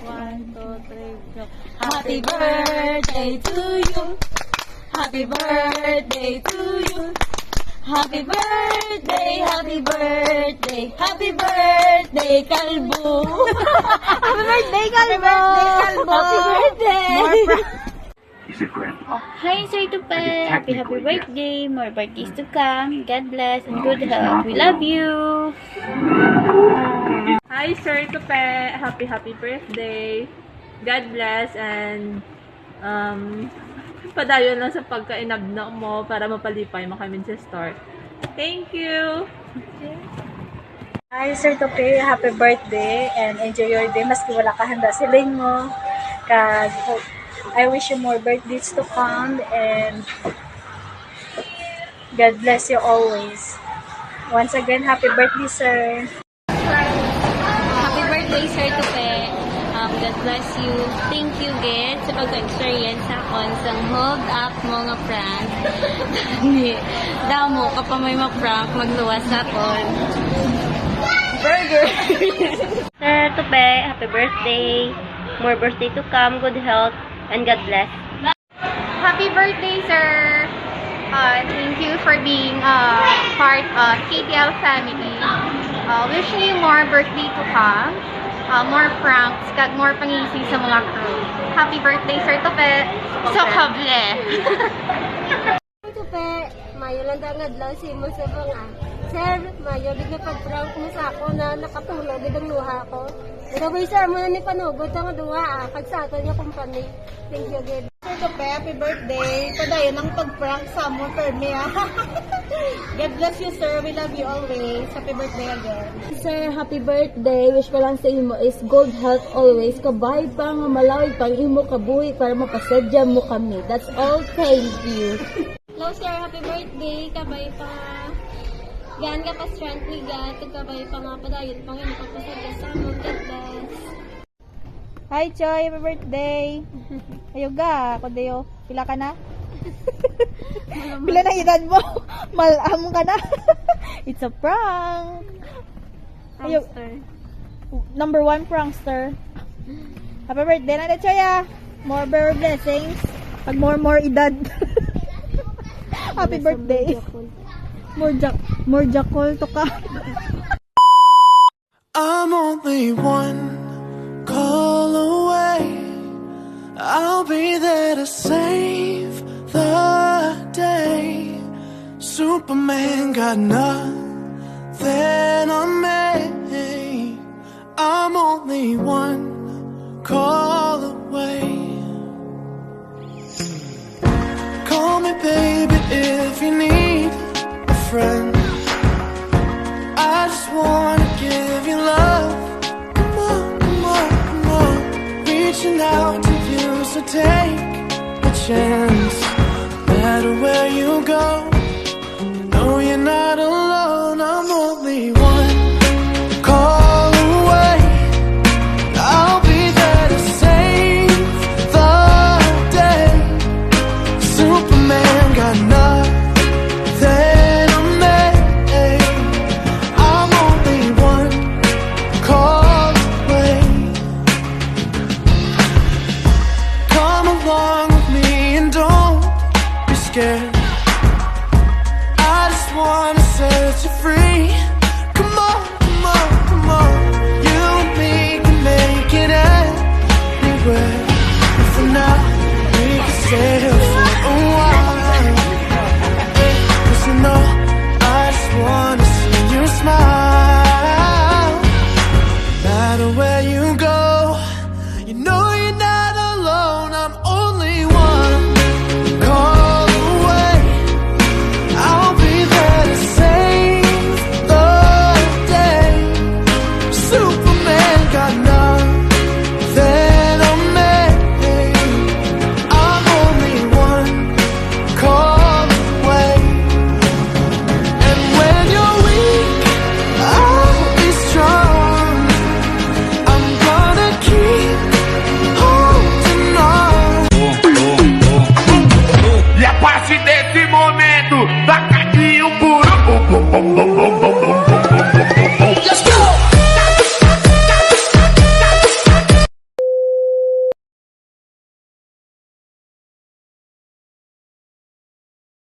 1, 2, 3, go. Happy birthday to you. Happy birthday to you. Happy birthday, happy birthday, happy birthday, Kalbo. Happy birthday, Kalbo. Happy birthday. He's a grandpa. Hi, Sir Tupe. Happy birthday. More birthdays to come. God bless and good health. We love you. Hi, Sir Tupe. Happy birthday. God bless and padayon lang sa pagkainabnak mo para mapalipay mo kami sa start. Thank you. Hi, Sir Tope. Happy birthday and enjoy your day. Maski wala ka handa siling mo. I wish you more birthdays to come and God bless you always. Once again, happy birthday, sir. Happy birthday, Sir Tupe. God bless you. Thank you, Ged, sa pag-experience akon sa hold up mo nga prank. Damo, kapag may ma-prank, magluwas akon. Burger! Sir Tupe, happy birthday. More birthday to come, good health, and God bless. Happy birthday, sir! Thank you for being part of KTL family. Wishing you more birthday to come, more pranks, kag more pangisi sa mga crew. Happy birthday, Sir Tope! So kable! Tope, mayo lang nga adlaw si mo sa mga. Sir, mayo bigla pag-prank mo sa ako na nakatulog bidang luha ko. Gawin sir mo na ni panugod nga duha kag sa aton nga company. Thank you again. Sir Tope, happy birthday. Padayon ang pag-prank sa mo, Fermi. God bless you, sir. We love you always. Happy birthday again. Sir, happy birthday. Wish ko lang sa imo is good health always. Kabay pa nga malawig pang imo kabuhi para mapasadya mo kami. That's all. Thank you. Hello, sir! Happy birthday! Kabay pa gan ka pa strength ni God, kabay pa nga padayon pang imo kapasagya sa amon. God bless! Hi, Choy. Happy birthday. Ayoga, ako dayo. Pila ka na? Pila na edad mo? Malam ka na? It's a prank. Prankster. Number 1 prankster. Happy birthday na, Choy. More blessings. Pag more edad. Happy birthday. More jakol to ka. I'm only one call away. I'll be there to save the day. Superman got nothing on me. I'm only one call away. Call me baby if you need a friend. I just wanna give you love. Come on. Reaching out to you, so take a chance. No matter where you go,